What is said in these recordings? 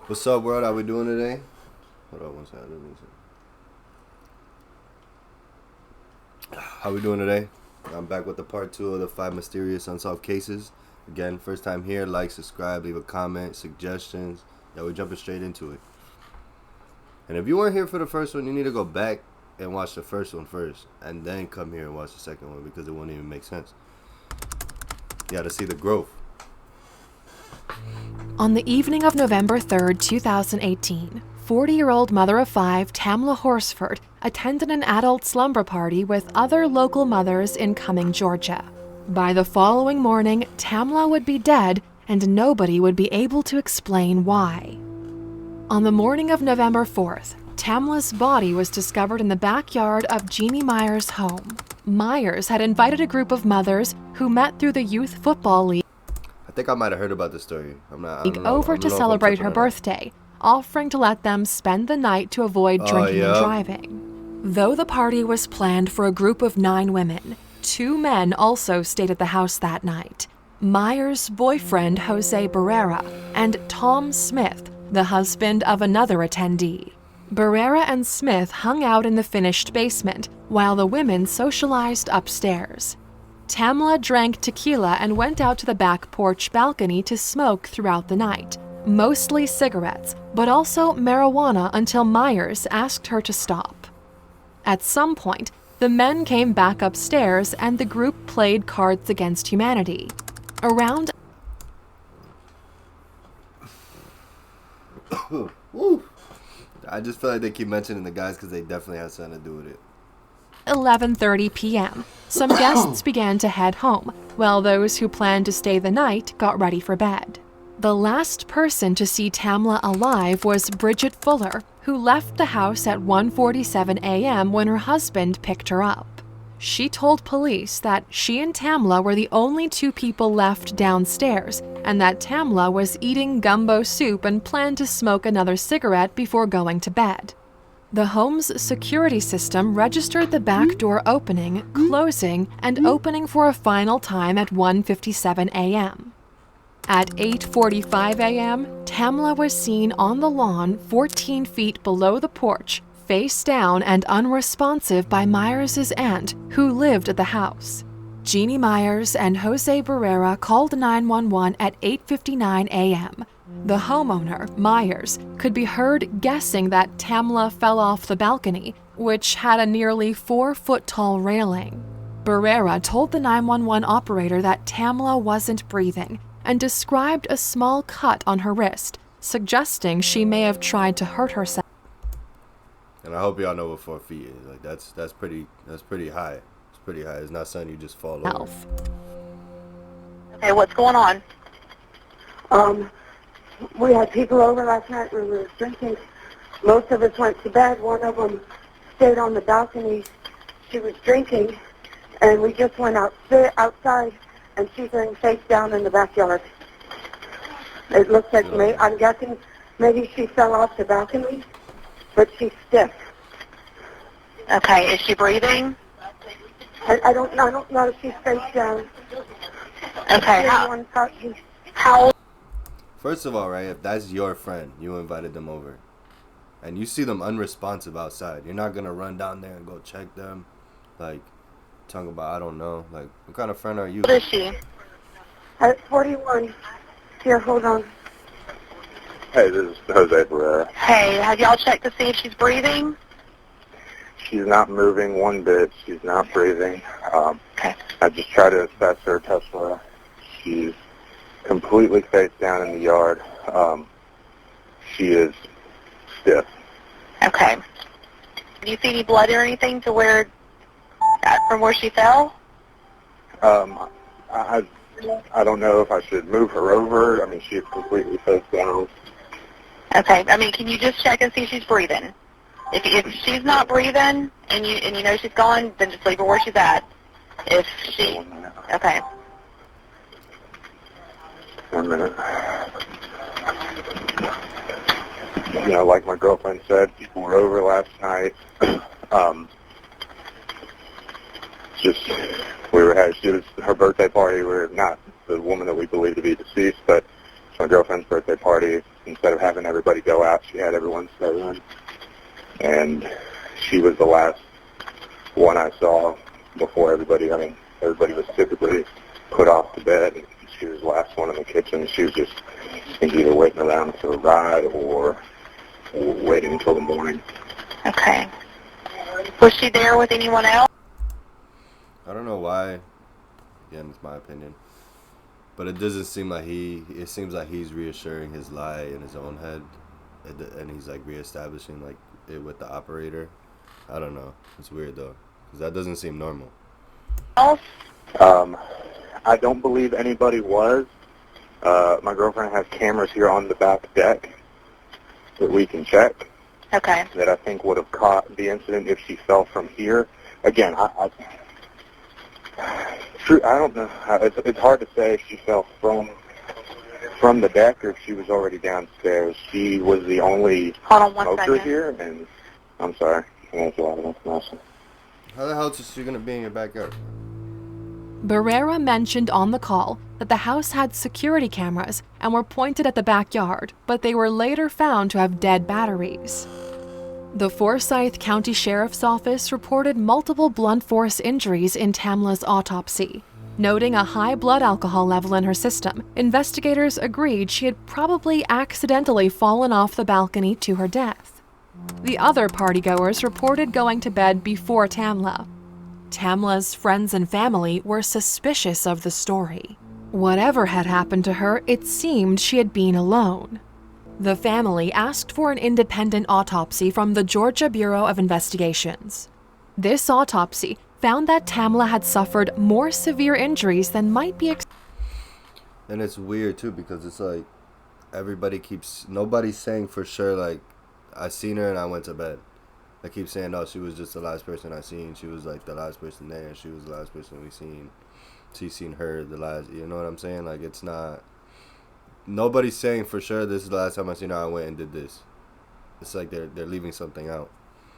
What's up, world? How we doing today? Hold on one second. How we doing today? I'm back with the part 2 of the 5 mysterious unsolved cases. Again, first time here, like, subscribe, leave a comment, suggestions. Yeah, we're jumping straight into it. And if you weren't here for the first one, you need to go back and watch the first one first, and then come here and watch the second one, because it won't even make sense. You gotta see the growth. On the evening of November 3rd, 2018, 40-year-old mother of 5, Tamla Horsford, attended an adult slumber party with other local mothers in Cumming, Georgia. By the following morning, Tamla would be dead, and nobody would be able to explain why. On the morning of November 4th, Tamla's body was discovered in the backyard of Jeannie Myers' home. Myers had invited a group of mothers who met through the Youth Football League I think I might have heard about this story. I don't know. over to celebrate her birthday, offering to let them spend the night to avoid drinking and driving. Though the party was planned for a group of 9 women, 2 men also stayed at the house that night. Myers' boyfriend, Jose Barrera, and Tom Smith, the husband of another attendee. Barrera and Smith hung out in the finished basement, while the women socialized upstairs. Tamla drank tequila and went out to the back porch balcony to smoke throughout the night, mostly cigarettes, but also marijuana until Myers asked her to stop. At some point, the men came back upstairs and the group played Cards Against Humanity. Around I just feel like they keep mentioning the guys because they definitely have something to do with it. 11:30 p.m., some guests began to head home, while those who planned to stay the night got ready for bed. The last person to see Tamla alive was Bridget Fuller, who left the house at 1:47 a.m. when her husband picked her up. She told police that she and Tamla were the only 2 people left downstairs, and that Tamla was eating gumbo soup and planned to smoke another cigarette before going to bed. The home's security system registered the back door opening, closing, and opening for a final time at 1:57 a.m. At 8:45 a.m., Tamla was seen on the lawn 14 feet below the porch, face down and unresponsive by Myers' aunt, who lived at the house. Jeannie Myers and Jose Barrera called 911 at 8:59 a.m. The homeowner, Myers, could be heard guessing that Tamla fell off the balcony, which had a nearly 4-foot-tall railing. Barrera told the 911 operator that Tamla wasn't breathing and described a small cut on her wrist, suggesting she may have tried to hurt herself. And I hope y'all know what 4 feet is. Like that's pretty high. It's pretty high. It's not something you just fall over. Okay, what's going on? We had people over last night. We were drinking. Most of us went to bed. One of them stayed on the balcony. She was drinking, and we just went outside, and she's laying face down in the backyard. It looks like me. I'm guessing maybe she fell off the balcony, but she's stiff. Okay, is she breathing? I don't know if she's face down. Okay, how old? First of all, right, if that's your friend, you invited them over, and you see them unresponsive outside, you're not going to run down there and go check them, like, talking about, I don't know, like, what kind of friend are you? What is she? At 41. Here, hold on. Hey, this is Jose Barrera. Hey, have y'all checked to see if she's breathing? She's not moving one bit. She's not breathing. Okay. I just tried to assess her, touch her. She's completely face down in the yard. She is stiff. Okay. Do you see any blood or anything to where, from where she fell? I don't know if I should move her over. I mean, she is completely face down. Okay. I mean, can you just check and see if she's breathing? If she's not breathing and you know she's gone, then just leave her where she's at. If she, okay. 1 minute. You know, like my girlfriend said, people were over last night. It was her birthday party. We're not the woman that we believe to be deceased, but It's my girlfriend's birthday party. Instead of having everybody go out, she had everyone stay in. And she was the last one I saw before everybody. I mean, everybody was typically put off to bed. And she was the last one in the kitchen. She was just either waiting around for a ride or waiting until the morning. Okay. Was she there with anyone else? I don't know why. Again, it's my opinion. But it doesn't seem like it seems like he's reassuring his lie in his own head. And he's like reestablishing like it with the operator. I don't know. It's weird though. Because that doesn't seem normal. I don't believe anybody was. My girlfriend has cameras here on the back deck that we can check. Okay. That I think would have caught the incident if she fell from here. Again, I don't know. It's hard to say if she fell from the deck or if she was already downstairs. She was the only smoker here, and I'm sorry. That's a lot of information. How the hell is she gonna be in your backyard? Barrera mentioned on the call that the house had security cameras and were pointed at the backyard, but they were later found to have dead batteries. The Forsyth County Sheriff's Office reported multiple blunt force injuries in Tamla's autopsy. Noting a high blood alcohol level in her system, investigators agreed she had probably accidentally fallen off the balcony to her death. The other partygoers reported going to bed before Tamla. Tamla's friends and family were suspicious of the story. Whatever had happened to her, it seemed she had been alone. The family asked for an independent autopsy from the Georgia Bureau of Investigations. This autopsy found that Tamla had suffered more severe injuries than might be And it's weird too because it's like nobody's saying for sure like I seen her and I went to bed. They keep saying, oh, she was just the last person I seen. She was like the last person there. She was the last person we seen. She seen her the last, you know what I'm saying? Like it's not, nobody's saying for sure this is the last time I seen her, I went and did this. It's like they're leaving something out.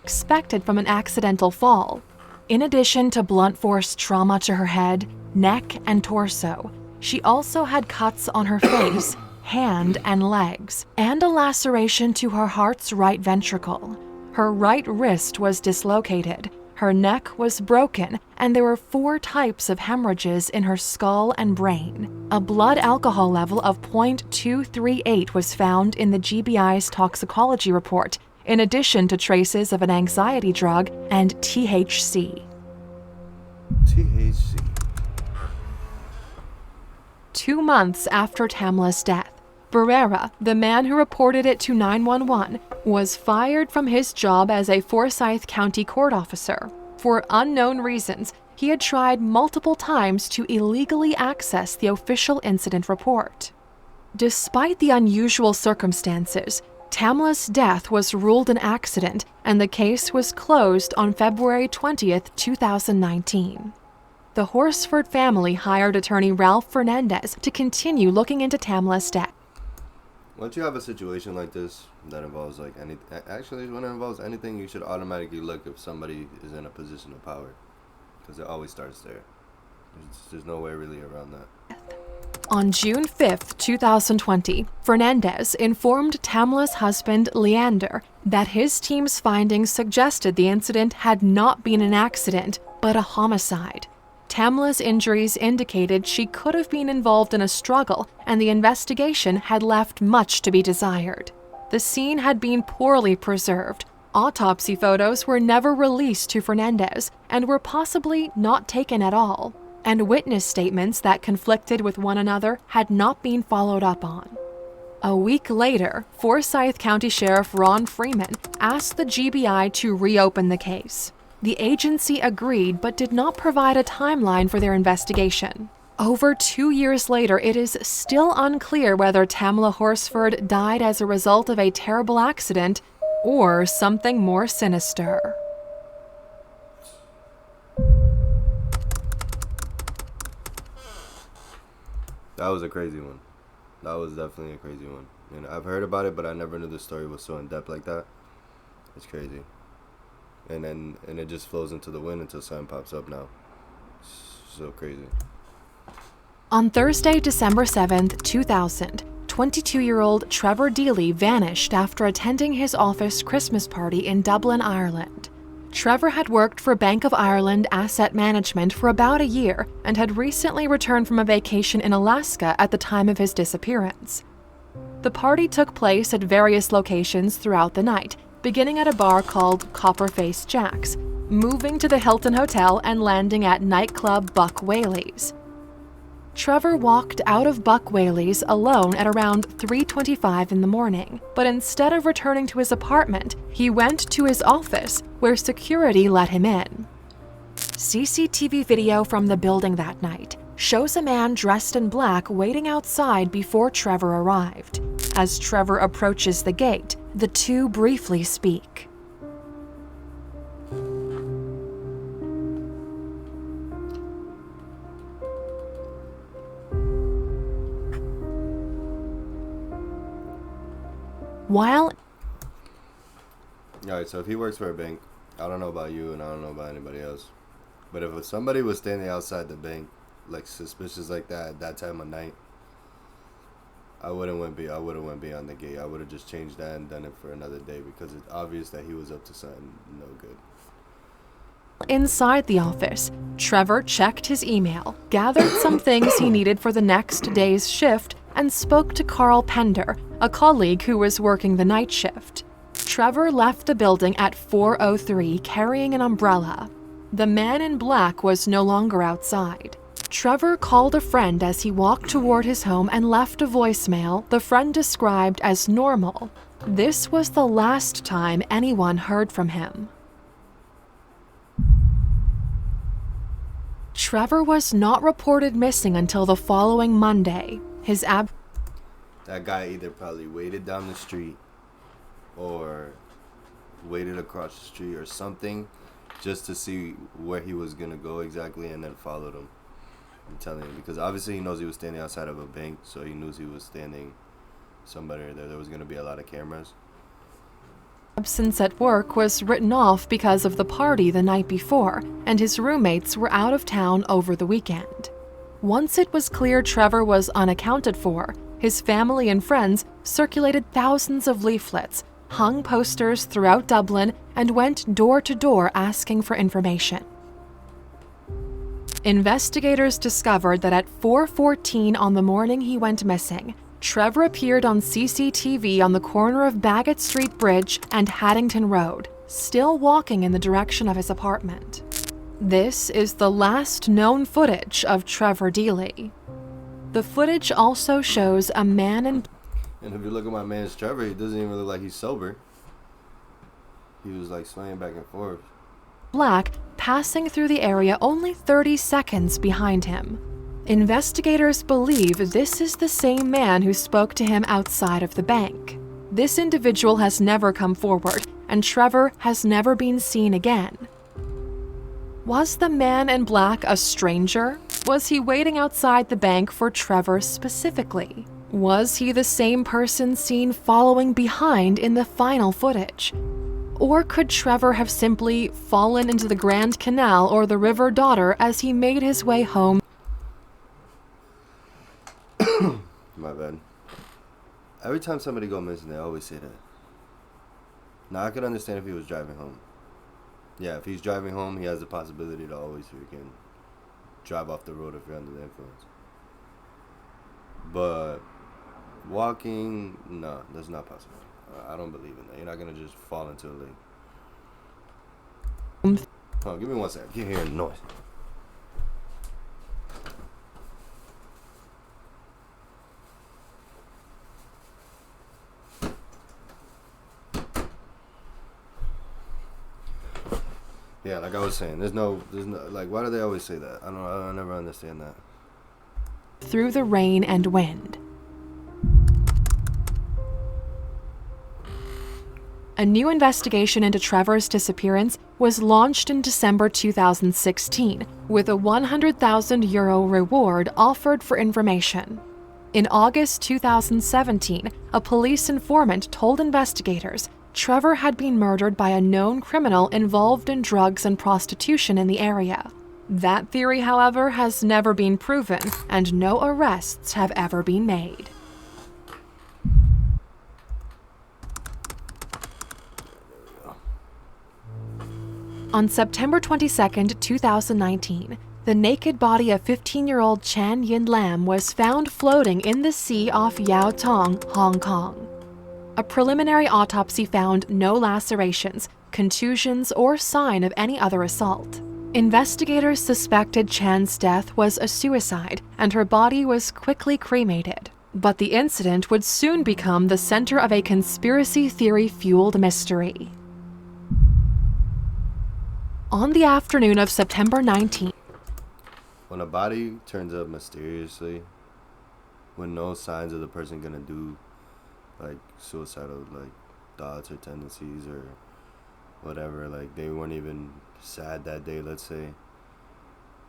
Expected from an accidental fall. In addition to blunt force trauma to her head, neck, and torso, she also had cuts on her face, hand, and legs, and a laceration to her heart's right ventricle. Her right wrist was dislocated, her neck was broken, and there were 4 types of hemorrhages in her skull and brain. A blood alcohol level of 0.238 was found in the GBI's toxicology report, in addition to traces of an anxiety drug and THC. THC. 2 months after Tamla's death, Barrera, the man who reported it to 911, was fired from his job as a Forsyth County court officer. For unknown reasons, he had tried multiple times to illegally access the official incident report. Despite the unusual circumstances, Tamla's death was ruled an accident and the case was closed on February 20th, 2019. The Horsford family hired attorney Ralph Fernandez to continue looking into Tamla's death. Once you have a situation like this that involves like when it involves anything, you should automatically look if somebody is in a position of power, because it always starts there. There's no way really around that. On June 5th, 2020, Fernandez informed Tamla's husband, Leander, that his team's findings suggested the incident had not been an accident, but a homicide. Tamla's injuries indicated she could have been involved in a struggle, and the investigation had left much to be desired. The scene had been poorly preserved. Autopsy photos were never released to Fernandez and were possibly not taken at all, and witness statements that conflicted with one another had not been followed up on. A week later, Forsyth County Sheriff Ron Freeman asked the GBI to reopen the case. The agency agreed but did not provide a timeline for their investigation. Over 2 years later, it is still unclear whether Tamla Horsford died as a result of a terrible accident or something more sinister. That was a crazy one. That was definitely a crazy one. And I've heard about it, but I never knew the story was so in depth like that. It's crazy. And it just flows into the wind until something pops up now. It's so crazy. On Thursday, December 7th, 2000, 22-year-old Trevor Deely vanished after attending his office Christmas party in Dublin, Ireland. Trevor had worked for Bank of Ireland Asset Management for about a year and had recently returned from a vacation in Alaska at the time of his disappearance. The party took place at various locations throughout the night, beginning at a bar called Copperface Jack's, moving to the Hilton Hotel and landing at nightclub Buck Whaley's. Trevor walked out of Buck Whaley's alone at around 3:25 in the morning, but instead of returning to his apartment, he went to his office, where security let him in. CCTV video from the building that night shows a man dressed in black waiting outside before Trevor arrived. As Trevor approaches the gate, the two briefly speak. While Alright, so if he works for a bank, I don't know about you and I don't know about anybody else, but if somebody was standing outside the bank, like suspicious like that at that time of night, I would have went beyond the gate. I would have just changed that and done it for another day because it's obvious that he was up to something no good. Inside the office, Trevor checked his email, gathered some things he needed for the next day's shift, and spoke to Carl Pender, a colleague who was working the night shift. Trevor left the building at 4:03 carrying an umbrella. The man in black was no longer outside. Trevor called a friend as he walked toward his home and left a voicemail the friend described as normal. This was the last time anyone heard from him. Trevor was not reported missing until the following Monday. That guy either probably waited down the street or waited across the street or something just to see where he was going to go exactly and then followed him. I'm telling you, because obviously he knows he was standing outside of a bank, so he knew he was standing somewhere there was going to be a lot of cameras. Absence at work was written off because of the party the night before, and his roommates were out of town over the weekend. Once it was clear Trevor was unaccounted for, his family and friends circulated thousands of leaflets, hung posters throughout Dublin, and went door to door asking for information. Investigators discovered that at 4:14 on the morning he went missing, Trevor appeared on CCTV on the corner of Bagot Street Bridge and Haddington Road, still walking in the direction of his apartment. This is the last known footage of Trevor Deely. The footage also shows a man in... And if you look at my man's Trevor, he doesn't even look like he's sober. He was like swaying back and forth. black passing through the area only 30 seconds behind him. Investigators believe this is the same man who spoke to him outside of the bank. This individual has never come forward, and Trevor has never been seen again. Was the man in black a stranger? Was he waiting outside the bank for Trevor specifically? Was he the same person seen following behind in the final footage? Or could Trevor have simply fallen into the Grand Canal or the River Dodder as he made his way home? My bad. Every time somebody go missing, they always say that. Now, I could understand if he was driving home. Yeah, if he's driving home, he has the possibility to always freaking drive off the road if you're under the influence. But walking, no, that's not possible. I don't believe in that. You're not going to just fall into a lake. Hold on, give me 1 second. I keep hearing noise. Yeah, like I was saying, there's no, like, why do they always say that? I never understand that. Through the rain and wind. A new investigation into Trevor's disappearance was launched in December 2016, with a €100,000 reward offered for information. In August 2017, a police informant told investigators Trevor had been murdered by a known criminal involved in drugs and prostitution in the area. That theory, however, has never been proven, and no arrests have ever been made. On September 22, 2019, the naked body of 15-year-old Chan Yin Lam was found floating in the sea off Yau Tong, Hong Kong. A preliminary autopsy found no lacerations, contusions, or sign of any other assault. Investigators suspected Chan's death was a suicide, and her body was quickly cremated. But the incident would soon become the center of a conspiracy theory-fueled mystery. On the afternoon of September 19th, when a body turns up mysteriously, with no signs of the person gonna do like suicidal like thoughts or tendencies or whatever, like they weren't even sad that day, let's say,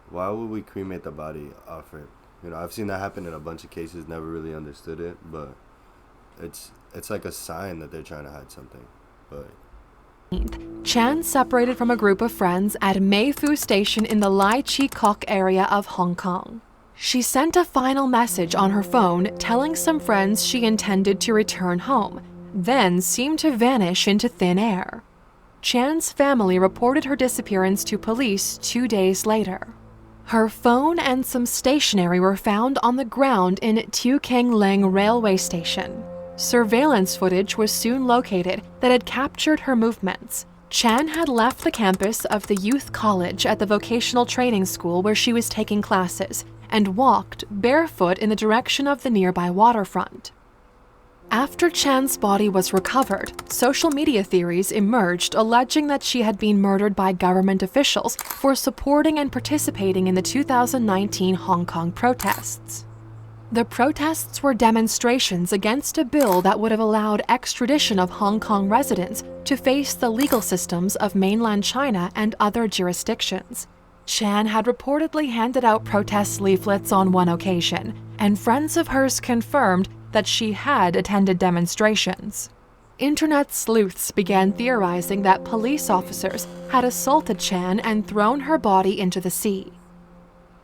why would we cremate the body off it? You know, I've seen that happen in a bunch of cases, never really understood it, but it's like a sign that they're trying to hide something. But Chan separated from a group of friends at Mei Fu Station in the Lai Chi Kok area of Hong Kong. She sent a final message on her phone telling some friends she intended to return home, then seemed to vanish into thin air. Chan's family reported her disappearance to police 2 days later. Her phone and some stationery were found on the ground in Tu Keng Leng railway station. Surveillance footage was soon located that had captured her movements. Chan had left the campus of the youth college at the vocational training school where she was taking classes and walked barefoot in the direction of the nearby waterfront. After Chan's body was recovered, social media theories emerged alleging that she had been murdered by government officials for supporting and participating in the 2019 Hong Kong protests. The protests were demonstrations against a bill that would have allowed extradition of Hong Kong residents to face the legal systems of mainland China and other jurisdictions. Chan had reportedly handed out protest leaflets on one occasion, and friends of hers confirmed that she had attended demonstrations. Internet sleuths began theorizing that police officers had assaulted Chan and thrown her body into the sea.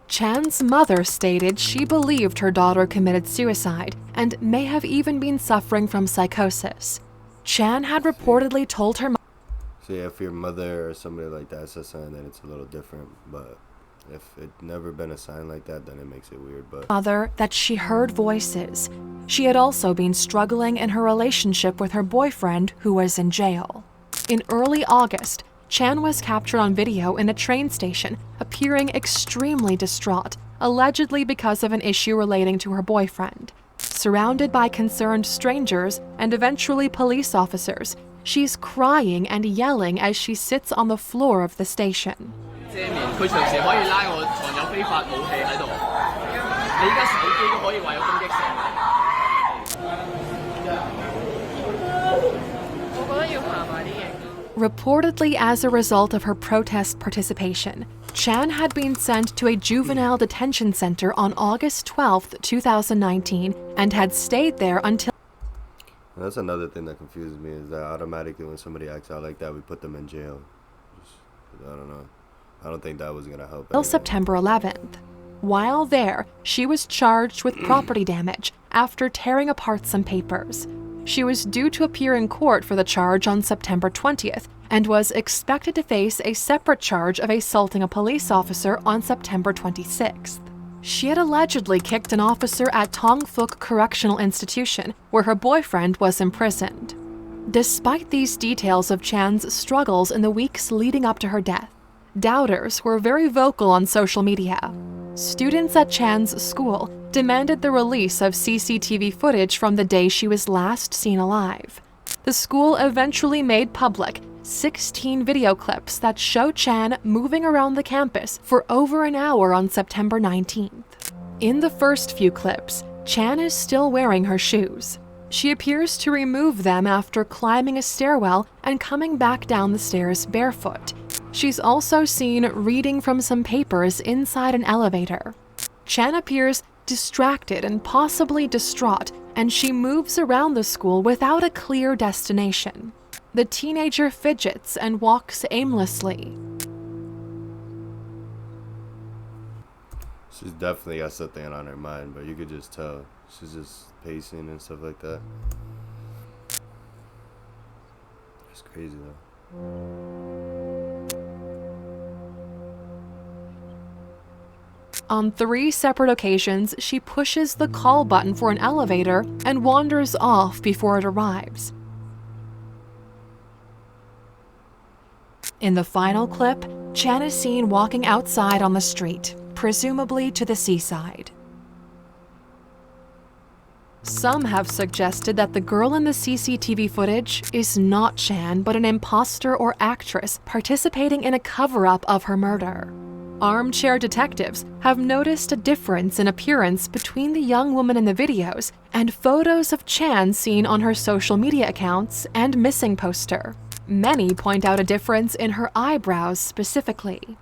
Chan's mother stated she believed her daughter committed suicide and may have even been suffering from psychosis. Chan had reportedly told her see, if your mother or somebody like that's a sign, then it's a little different. But if it never been a sign like that, then it makes it weird. But mother that she heard voices. She had also been struggling in her relationship with her boyfriend, who was in jail. In early August, Chan was captured on video in a train station, appearing extremely distraught, allegedly because of an issue relating to her boyfriend. Surrounded by concerned strangers and eventually police officers, she's crying and yelling as she sits on the floor of the station. Reportedly as a result of her protest participation, Chan had been sent to a juvenile detention center on August 12, 2019, and had stayed there until... that's another thing that confuses me, is that automatically when somebody acts out like that, we put them in jail. I don't know. I don't think that was going to help. Until September 11th. While there, she was charged with property damage after tearing apart some papers. She was due to appear in court for the charge on September 20th and was expected to face a separate charge of assaulting a police officer on September 26th. She had allegedly kicked an officer at Tong Fuk Correctional Institution, where her boyfriend was imprisoned. Despite these details of Chan's struggles in the weeks leading up to her death, doubters were very vocal on social media. Students at Chan's school demanded the release of CCTV footage from the day she was last seen alive. The school eventually made public 16 video clips that show Chan moving around the campus for over an hour on September 19th. In the first few clips, Chan is still wearing her shoes. She appears to remove them after climbing a stairwell and coming back down the stairs barefoot. She's also seen reading from some papers inside an elevator. Chan appears distracted and possibly distraught, and she moves around the school without a clear destination. The teenager fidgets and walks aimlessly. She's definitely got something on her mind, but you could just tell. She's just pacing and stuff like that. It's crazy though. On 3 separate occasions, she pushes the call button for an elevator and wanders off before it arrives. In the final clip, Chan is seen walking outside on the street, presumably to the seaside. Some have suggested that the girl in the CCTV footage is not Chan, but an imposter or actress participating in a cover-up of her murder. Armchair detectives have noticed a difference in appearance between the young woman in the videos and photos of Chan seen on her social media accounts and missing poster. Many point out a difference in her eyebrows specifically.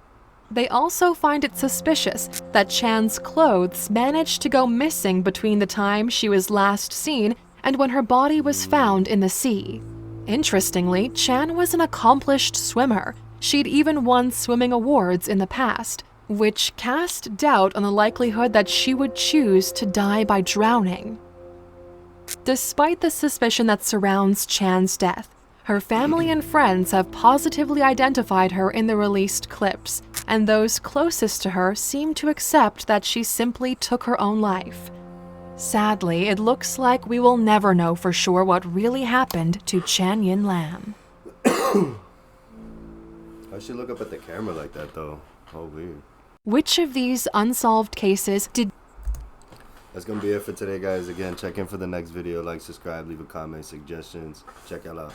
They also find it suspicious that Chan's clothes managed to go missing between the time she was last seen and when her body was found in the sea. Interestingly, Chan was an accomplished swimmer. She'd even won swimming awards in the past, which cast doubt on the likelihood that she would choose to die by drowning. Despite the suspicion that surrounds Chan's death, her family and friends have positively identified her in the released clips, and those closest to her seem to accept that she simply took her own life. Sadly, it looks like we will never know for sure what really happened to Chan Yin Lam. Why she look up at the camera like that, though? Oh, weird. Which of these unsolved cases did... That's gonna be it for today, guys. Again, check in for the next video. Like, subscribe, leave a comment, suggestions. Check y'all out.